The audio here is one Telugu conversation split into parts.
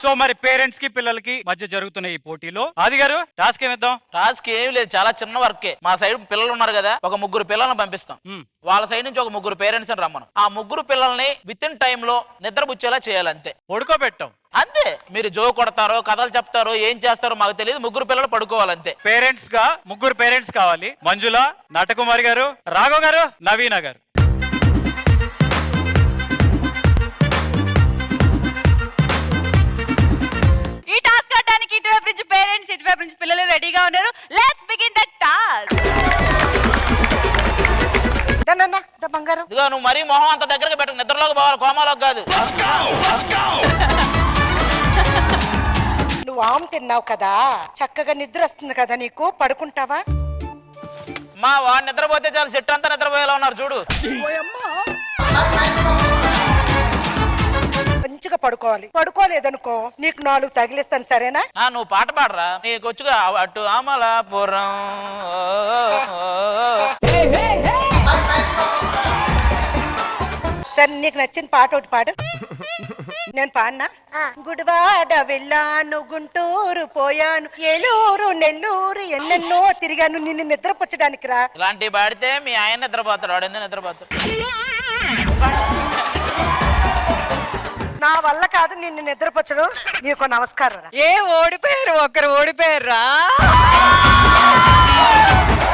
సో మరి పేరెంట్స్ కి పిల్లలకి మధ్య జరుగుతున్న ఈ పోటీలో ఆది గారు టాస్క్ ఏమిద్దాం? టాస్క్ ఏం లేదు, చాలా చిన్న వర్కే. మా సైడ్ పిల్లలు ఉన్నారు కదా, ఒక 3 పిల్లల్ని పంపిస్తాం. వాళ్ళ సైడ్ నుంచి ఒక 3 పేరెంట్స్ అని రమ్మను. ఆ 3 పిల్లల్ని విత్ ఇన్ టైమ్ లో నిద్రపుచ్చేలా చేయాలంతే. పడుకోబెట్టాం అంతే. మీరు జో కొడతారో కథలు చెప్తారో ఏం చేస్తారో మాకు తెలియదు. 3 పిల్లలు పడుకోవాలంతే. పేరెంట్స్ గా 3 పేరెంట్స్ కావాలి. మంజుల, నటకుమారి గారు, రాఘవ్ గారు, నవీన గారు. ఈ టాస్క్ ఆడడానికి ఇటువైపు నుంచి పేరెంట్స్, ఇటువైపు నుంచి పిల్లలు రెడీగా ఉన్నారు. Let's begin the task. బంగారం ఇదిగో నువ్వు మరీ మొహం అంత దగ్గరగా పెట్టు. నిద్రలోకి పోవాలి, కోమాలోకి కాదు. నువ్వు ఆమ్ తిన్నావు కదా, చక్కగా నిద్ర వస్తుంది కదా నీకు, పడుకుంటావా? మా వాడు నిద్రపోతే చాలు, చెట్టు అంతా నిద్రపోయేలా ఉన్నారు చూడు. మంచిగా పడుకోవాలి. పడుకోలేదనుకో నీకు 4 తగిలిస్తాను, సరేనా? నువ్వు పాట పాడరా, నీకు వచ్చుగా అటు అమలాపురం. సరే, నీకు నచ్చిన పాట ఒకటి పాడు. నేను పాడినా? గుడివాడ వెళ్ళాను, గుంటూరు పోయాను, ఏలూరు నెల్లూరు ఎన్నెన్నో తిరిగాను నిన్ను నిద్రపుచ్చడానికి రా. ఇలాంటివి పాడితే మీ ఆయన నిద్రపోతాడు. వాడు ఎందుకు నిద్రపోతాడు? నా వల్ల కాదు నిన్ను నిద్రపుచ్చడు. నీకు నమస్కారం. ఏ ఓడిపోయారు, ఒకరు ఓడిపోయారా?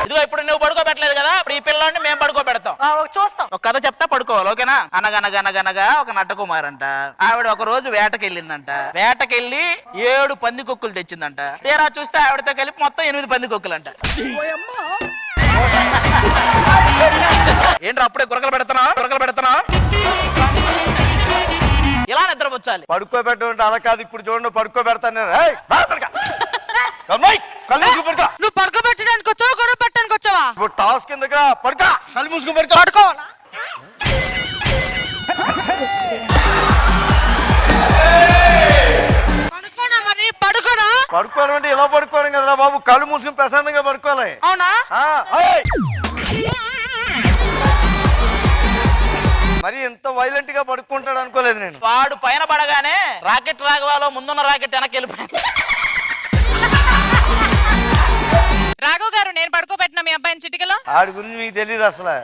ఇదిగో ఇప్పుడు నువ్వు పడుకోబెట్టలేదు కదా, ఇప్పుడు ఈ పిల్లని మేము పడుకోబెడతాం. చూస్తాం. ఒక కథ చెప్తా పడుకోవాలి, ఓకేనా? అనగనగనగనగా ఒక నట్టకుమారంట. ఆవిడ ఒక రోజు వేటకెళ్ళిందంట. వేటకెళ్ళి 7 పందికొక్కులు తెచ్చిందంట. తీరా చూస్తే ఆవిడతో కలిపి మొత్తం 8 పందికొక్కులంట. ఏంట్రా అప్పుడే గురకలు పెడతానా? ఇలా నిద్రపుచ్చాలి. పడుకోబెట్ట అలా కాదు. ఇప్పుడు చూడండి, పడుకోబెడతాను. నువ్వు పడుకోబెట్టడానికి వచ్చావా, గొడవ పెట్టడానికి వచ్చావా? ఇప్పుడు టాస్క్ కిందగా పడుకో, కళ్ళు మూసుకుని పడుకోవాలా? పడుకోవాలంటే ఇలా పడుకోవడం కదా బాబు, కళ్ళు మూసుకుని ప్రశాంతంగా పడుకోవాలి. అవునా? మరి ఎంత వైలెంట్ గా పడుకుంటాడు అనుకోలేదు నేను. వాడు పైన పడగానే రాకెట్ రాఘవాలో ముందున్న రాకెట్ వెనక్కి వెళ్ళిపోయింది. రాఘవ్ గారు, నేను పడుకోబెట్టిన మీ అబ్బాయిని చిటికలో. ఆడి గురించి మీకు తెలియదు అసలు.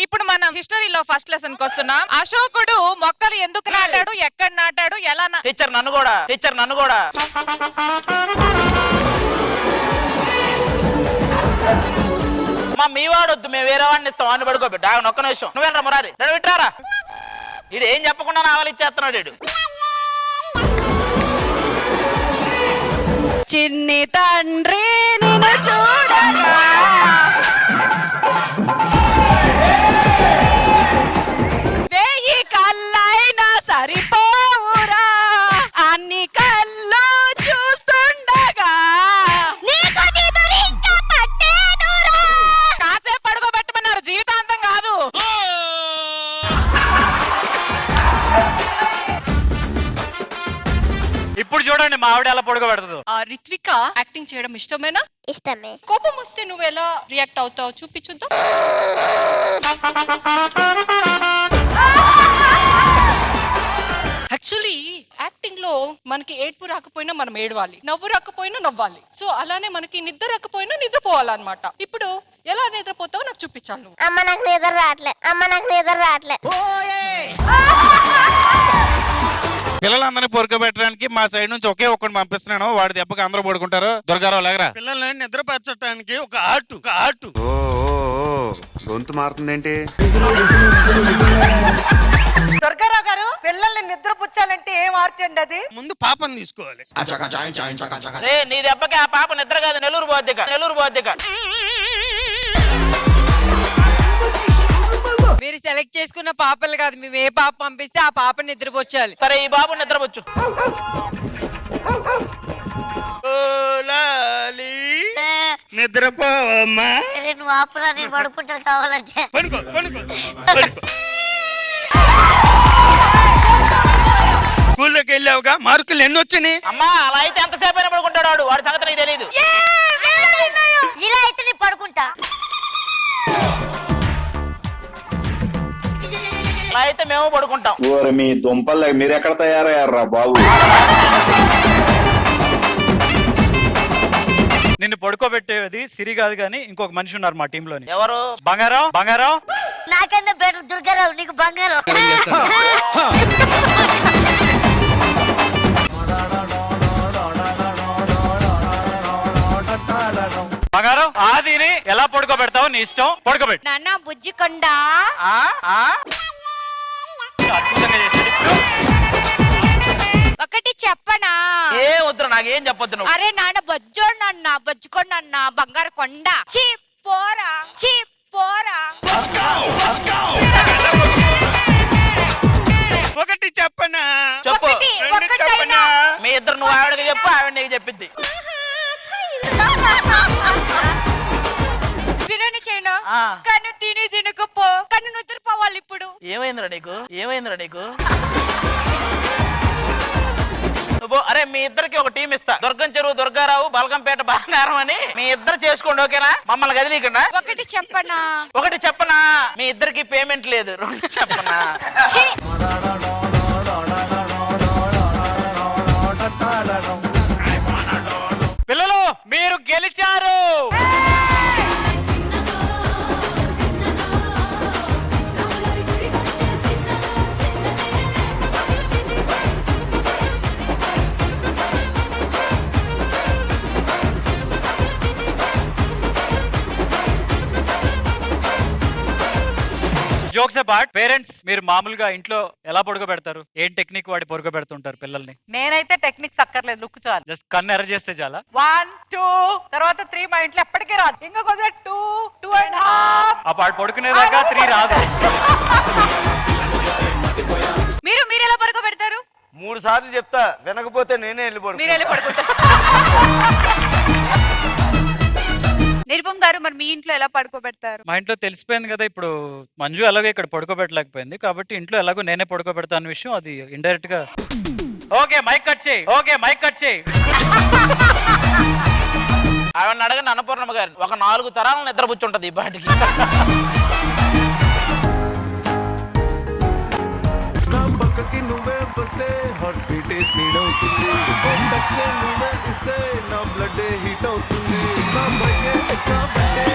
ఇప్పుడు మనం హిస్టరీలో ఫస్ట్ లెసన్ కి వస్తున్నాం. అశోకుడు మొక్కలు ఎందుకు నాటాడు, ఎక్కడ నాటాడు, ఎలా టీచర్ నన్ను కూడా మీ వాడొద్దు, మేము వేరే వాడిని ఇస్తాం. వాడిని పడుకోబెట్టు. ఒక్క నిమిషం నువ్వు వెళ్ళరా మురారి, నేను విట్రారా. ఇడు ఏం చెప్పకుండా నావలు ఇచ్చేస్తున్నాడు. ఇడు చిన్ని తండ్రి నిన్ను చూడగా వెయ్యి కళ్ళైనా సరిపోవురా, అన్ని కళ్ళు చూస్తుండగా కాసేపు పడుకోబెట్టమన్నారు, జీవితాంతం కాదు. ఇప్పుడు చూడండి మా ఆవిడ ఎలా పడుకోబెడతాడు. రిత్విక యాక్టింగ్ చేయడం ఇష్టమేనా? ఇష్టమే. కోపం వస్తే నువ్వు ఎలా రియాక్ట్ అవుతావు చూపించుద్దాం. యాక్చువల్లీ యాక్టింగ్ లో మనకి ఏడ్పు రాకపోయినా మనం ఏడవాలి, నవ్వు రాకపోయినా నవ్వాలి. సో అలానే మనకి నిద్ర రాకపోయినా నిద్రపోవాలన్నమాట. ఇప్పుడు ఎలా నిద్రపోతావో నాకు చూపించాలి నువ్వు. అమ్మ నాకు నిద్ర రావట్లే. పిల్లలందరినీ పడుకోబెట్టడానికి మా సైడ్ నుంచి ఒకే ఒక్కడిని పంపిస్తున్నాను. వాడి దెబ్బకి అందరూ పడుకుంటారు. దుర్గారావు లేగరా. పిల్లల్ని నిద్రపరచడానికి ఒక ఆర్ట్. గొంతు మారుతుందేంటి? దుర్గారావు గారు, పిల్లల్ని నిద్ర పుచ్చాలంటే ఏం ఆర్ట్ అండి అది? ముందు పాపని తీసుకోవాలి. నీ దెబ్బకి ఆ పాప నిద్ర కాదు, నెల్లూరు పోద్దిక. మీరు సెలెక్ట్ చేసుకున్న పాపలు కాదు, మేము ఏ పాప పంపిస్తే ఆ పాప నిద్రపోచ్చాలి. సరే, ఈ బాబు నిద్రపోచ్చు. నిద్రపోవమ్మా. నువ్వు ఆపురా, నేను పడుకుంటాను కావాలంటే. పడుకో. స్కూల్లోకి వెళ్ళావుగా, మార్కులు ఎన్ని వచ్చినాయి? అమ్మా అలా అయితే ఎంతసేపు అయినా పడుకుంటాడు వాడు. వాడి సంగతి నీకు తెలీదు. ఇలా అయితే నేను పడుకుంటా. అలా అయితే మేము పడుకుంటాం. ఓరి మీ దుంపలు మీరు ఎక్కడ తయారయ్యారా బాబు? నిన్ను పడుకోబెట్టేది సిరి కాదు కానీ ఇంకొక మనిషి ఉన్నారు మా టీమ్ లోని. ఎవరు? బంగారం బంగారం నాకన్నా బెటర్ దుర్గారావు, నీకు బంగారం. బంగారం ఆదిని ఎలా పడుకోబెడతావు నీ ఇష్టం, పడుకోబెట్టు. నాన్న బుజ్జికొండ. ఆ ఆ అద్భుతంగా చేశాడు. ఇప్పుడు ఒకటి చెప్పనా? ఏ వద్దురా, నాకేం చెప్పొద్దు నువ్వు. అరే నాన్న బొజ్జోడన్నా, బొజ్జుకొండన్నా, బంగారు కొండ. చి పోరా, చి పోరా. ఒకటి చెప్పనా? చెప్పు. ఒకటి, ఒకటైనా. మీ ఇద్దరు నువ్వు ఆవిడకి చెప్పు, ఆవిడ నీకు చెప్పిద్ది. బిర్యానీ చేయను ఆ. కానీ తినకపో కానీ నిద్రపోవాలి ఇప్పుడు. ఏమైందిరా నీకు? ఏమైందిరా నీకు? నువ్వు అరే మీ ఇద్దరికి ఒక టీం ఇస్తా. దుర్గం చెరువు దుర్గారావు, బలగంపేట బంగారం అని మీ ఇద్దరు చేసుకోండి, ఓకేనా? మమ్మల్ని కదిలీకుండా. ఒకటి చెప్పనా? ఒకటి చెప్పనా? మీ ఇద్దరికి పేమెంట్ లేదు. రెండు చెప్పనా? ఛీ! పిల్లలు మీరు గెలిచారు. జోక్స్ అపార్ట్, పేరెంట్స్ మీరు మామూలుగా ఇంట్లో ఎలా పడుకోబెడతారు? ఏం టెక్నిక్ వాడి పడుకోబెడుతుంటారు పిల్లల్ని? నేనైతే టెక్నిక్స్ అక్కర్లేదు, లుక్ చాలు. జస్ట్ కన్ను ఎర్ర చేస్తే చాలా. 1 2 తర్వాత 3 మా ఇంట్లో ఎప్పటికీ రాదు. ఇంకొక 2 2.5. అప్పుడు పడుకునేదాకా 3 రాదు. మీరు ఎలా పడుకోబెడతారు? 3 సార్లు చెప్తా, వినకపోతే నేనే వెళ్ళి మీరు వెళ్ళి పడుకుంటా. పడుకుంటారు. నిరుపం గారు, మరి మీ ఇంట్లో ఎలా పడుకోబెడతారు? మా ఇంట్లో తెలిసిపోయింది కదా ఇప్పుడు, మంజు ఎలాగో ఇక్కడ పడుకోబెట్టలేకపోయింది కాబట్టి ఇంట్లో ఎలాగో నేనే పడుకోబెడతా అన్న విషయం అది ఇండైరెక్ట్ గా. ఓకే మైక్ కట్ చేయి, ఓకే మైక్ కట్ చేయి. ఆవిడ అడగండి అన్నపూర్ణమ్మ గారు, ఒక 4 తరాలను నిద్రపుచ్చుంటది ఈ పాటికి. పక్కకి నువ్వే వస్తే హార్ట్ బీట్ స్పీడ్ అవుతుంది, టచ్ నువ్వే ఇస్తే నా బ్లడ్ హీట్ అవుతుంది, నా బట్టే